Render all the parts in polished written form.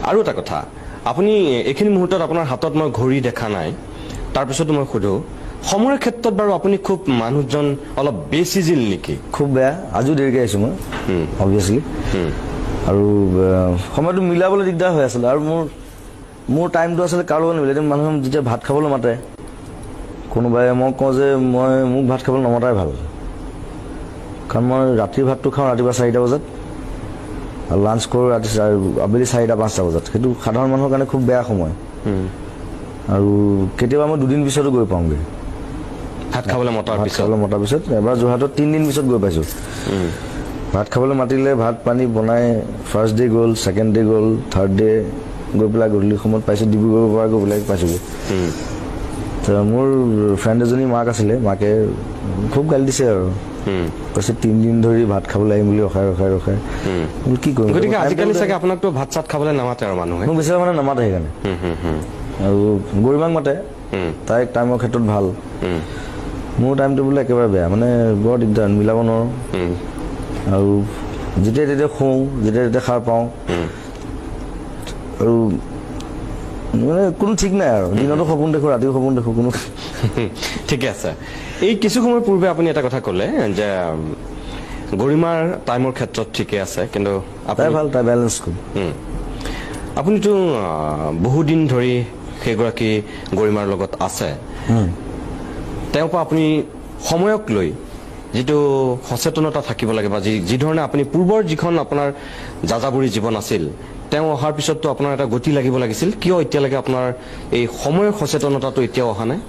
আৰু এটা কথা আপুনি এইখিনি মুহূৰ্তত আপোনাৰ হাতত মই ঘড়ী দেখা নাই তাৰপিছতো মই সুধো সময়ৰ ক্ষেত্ৰত বাৰু আপুনি খুব মানুহজন অলপ বেছিজিল নেকি খুব বেয়া আজিও দেৰিকৈ আহিছোঁ মই অবভিয়াছলি আৰু সময়টো মিলাবলৈ দিগদাৰ হৈ আছিলে আৰু মোৰ টাইমটো আছিলে কাৰো নিমিলে এতিয়া মানুহে যেতিয়া ভাত খাবলৈ মাতে কোনোবাই মই কওঁ যে মোক ভাত খাবলৈ নমতাই ভাল কাৰণ মই ৰাতিৰ ভাতটো খাওঁ ৰাতিপুৱা 4টা বজাত আৰু লাঞ্চ কৰোঁ ৰাতি আবেলি 4টা 5টা বজাত সেইটো সাধাৰণ মানুহৰ কাৰণে খুব বেয়া সময় আৰু কেতিয়াবা মই 2 দিন পিছতো গৈ পাওঁগৈ ভাত খাবলৈ মতাৰ পিছত এবাৰ যোৰহাটত 3 দিন পিছত গৈ পাইছোঁ ভাত খাবলৈ মাতিলে ভাত পানী বনাই ফাৰ্ষ্ট ডে গ'ল ছেকেণ্ড ডে গ'ল থাৰ্ড ডে গৈ পেলাই গধূলি সময়ত পাইছোঁ ডিব্ৰুগড়ৰ পৰা গৈ পেলাই পাইছোঁগৈ মোৰ ফ্ৰেণ্ড এজনী মাক আছিলে মাকে খুব গালি দিছে আৰু কৈছে 3 দিন ধৰি ভাত খাবলৈ আহিম বুলি ৰখাই কি কৰিম গতিকে আজিকালি চাগে আপোনাকতো ভাত চাত খাবলৈ নামাতে আৰু মানুহে মোক বেছি মানে নামাতে সেইকাৰণে আৰু গৰিমাক মাতে তাইক টাইমৰ ক্ষেত্ৰত ভাল মোৰ টাইমটো বোলে একেবাৰে বেয়া মানে বৰ দিগদাৰ মিলাব নোৱাৰোঁ আৰু যেতিয়া তেতিয়া শুওঁ যেতিয়া তেতিয়া সাৰ পাওঁ আৰু মানে কোনো ঠিক নাই আৰু দিনতো সপোন দেখোঁ ৰাতিও সপোন দেখোঁ কোনো ঠিকে আছে এই কিছু সময় পূৰ্বে আপুনি এটা কথা ক'লে যে গৰিমাৰ টাইমৰ ক্ষেত্ৰত ঠিকে আছে কিন্তু তাই ভাল তাই বেলেঞ্চ খুব আপুনিতো বহুদিন ধৰি সেইগৰাকী গৰিমাৰ লগত আছে তেওঁৰ পৰা আপুনি সময়ক লৈ যিটো সচেতনতা থাকিব লাগে বা যি ধৰণে আপুনি পূৰ্বৰ যিখন আপোনাৰ যাযাবৰী জীৱন আছিল তেওঁ অহাৰ পিছততো আপোনাৰ এটা গতি লাগিব লাগিছিল কিয় এতিয়ালৈকে আপোনাৰ এই সময়ৰ সচেতনতাটো এতিয়াও অহা নাই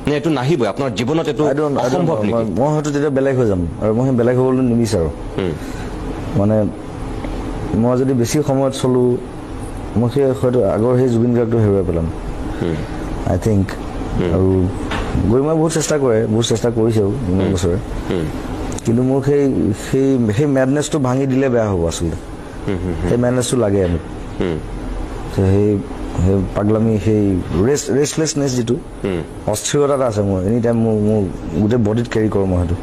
নে এইটো নাহিবই আপোনাৰ জীৱনত এইটো অসম্ভৱ নেকি মই হয়তো তেতিয়া বেলেগ হৈ যাম আৰু মই বেলেগ হ'বলৈ নিবিচাৰোঁ মানে মই যদি বেছি সময়ত চলোঁ মই হয়তো আগৰ সেই জুবিন গাৰ্গটো হেৰুৱাই পেলাম আই থিংক আৰু গৰিমাই বহুত চেষ্টা কৰিছেও ইমান বছৰে কিন্তু মোৰ সেই মেডনেছটো ভাঙি দিলে বেয়া হ'ব আচলতে সেই মেডনেছটো লাগে আমি সেই পাগলামি সেই ৰেষ্টলেছনেছ যিটো অস্থিৰতা এটা আছে মোৰ এনি টাইম মোৰ গোটেই বডিত কেৰি কৰোঁ মই সেইটো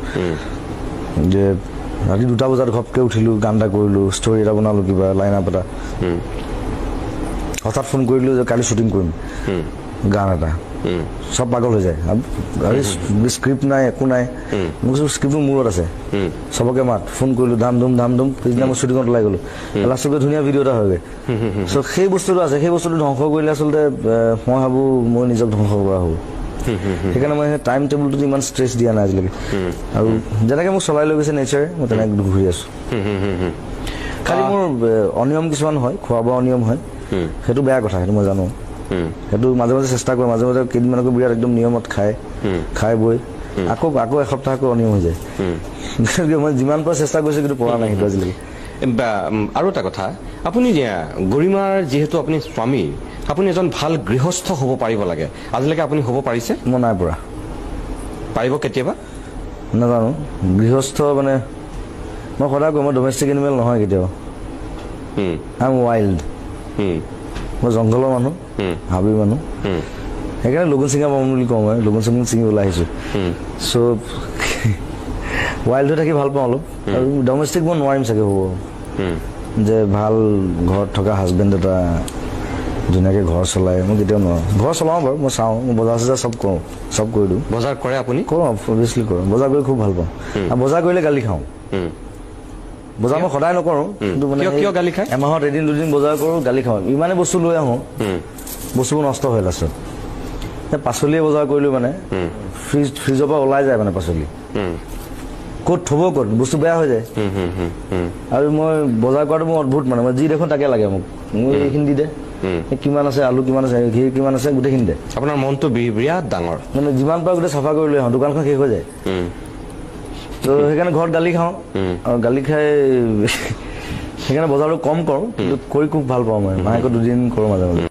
যে ৰাতি 2টা বজাত ঘপকৈ উঠিলোঁ গান এটা কৰিলোঁ ষ্টৰি এটা বনালোঁ কিবা লাইন আপ এটা হঠাৎ ফোন কৰিলোঁ যে কালি শ্বুটিং কৰিম গান এটা সব পাগল হৈ যায় স্ক্ৰিপ্ট নাই একো নাই মোৰ স্ক্ৰিপ্টটো মূৰত আছে চবকে মাত ফোন কৰিলোঁ ধাম ধুম পিছদিনা মই শ্বুটিঙত ওলাই গ'লোঁ লাষ্টকৈ ধুনীয়া ভিডিঅ' এটা হয়গৈ চ' সেই বস্তুটো আছে সেই বস্তুটো ধ্বংস কৰিলে আচলতে মই ভাবোঁ মই নিজক ধ্বংস কৰা হ'ব সেইকাৰণে মই সেই টাইম টেবুলটোত ইমান ষ্ট্ৰেছ দিয়া নাই আজিলৈকে আৰু যেনেকৈ মোক চলাই লৈ গৈছে নেচাৰে মই তেনেকৈ ঘূৰি আছোঁ খালি মোৰ অনিয়ম কিছুমান হয় খোৱা বোৱা অনিয়ম হয় সেইটো বেয়া কথা সেইটো মই জানো সেইটো মাজে মাজে চেষ্টা কৰোঁ মাজে মাজে কেইদিনমানকৈ বিৰাট একদম নিয়মত খাই বৈ আকৌ এসপ্তাহ আকৌ অনিয়ম হৈ যায় মই যিমান পৰা চেষ্টা কৰিছোঁ কিন্তু পৰা নাই সেইটো আজিলৈকে আৰু এটা কথা আপুনি গৰিমাৰ যিহেতু আপুনি স্বামী আপুনি এজন ভাল গৃহস্থ হ'ব পাৰিব লাগে আজিলৈকে আপুনি হ'ব পাৰিছে মই নাই পৰা পাৰিব কেতিয়াবা নাজানো গৃহস্থ মানে মই সদায় কওঁ মই ডমেষ্টিক এনিমেল নহয় কেতিয়াবা আই এম ৱাইল্ড মই জংঘলৰ মানুহ হাবিৰ মানুহ সেইকাৰণে লগুণ চিঙা পাম বুলি কওঁ মই লগুণ চগুণ ছিঙি ওলাই আহিছোঁ চ' ৱাইল্ড হৈ থাকি ভাল পাওঁ অলপ আৰু ডমেষ্টিক মই নোৱাৰিম চাগে হ'ব যে ভাল ঘৰত থকা হাজবেণ্ড এটা ধুনীয়াকৈ ঘৰ চলাই মই কেতিয়াও নোৱাৰোঁ ঘৰ চলাওঁ বাৰু মই চাওঁ মই বজাৰ চজাৰ চব কৰি দিওঁ বজাৰ কৰে আপুনি কৰোঁ অভিয়াছলি কৰোঁ বজাৰ কৰি খুব ভাল পাওঁ আৰু বজাৰ কৰিলে গালি খাওঁ বজাৰ মই সদায় নকৰোঁ কিন্তু মানে কিয় গালি খায় এমাহত এদিন দুদিন বজাৰ কৰোঁ গালি খাওঁ ইমানে বস্তু লৈ আহোঁ বস্তুবোৰ নষ্ট হয় লাষ্টত পাচলিয়ে বজাৰ কৰিলোঁ মানে ফ্ৰিজৰ পৰা ওলাই যায় মানে পাচলি ক'ত থ'ব ক'ত বস্তু বেয়া হৈ যায় আৰু মই বজাৰ কৰাটো মোৰ অদ্ভুত মানে মই যি দেখোঁ তাকে লাগে মোক এইখিনি দি দে কিমান আছে আলু কিমান আছে ঘি কিমান আছে গোটেইখিনি দে আপোনাৰ মনটো বিৰাট ডাঙৰ মানে যিমান পাৰোঁ গোটেই চাফা কৰি লৈ আহোঁ দোকানখন শেষ হৈ যায় ত' সেইকাৰণে ঘৰত গালি খাওঁ আৰু গালি খাই সেইকাৰণে বজাৰটো কম কৰোঁ কিন্তু কৰি খুব ভাল পাওঁ মই মাহেকত 2 দিন কৰোঁ মাজে মাজে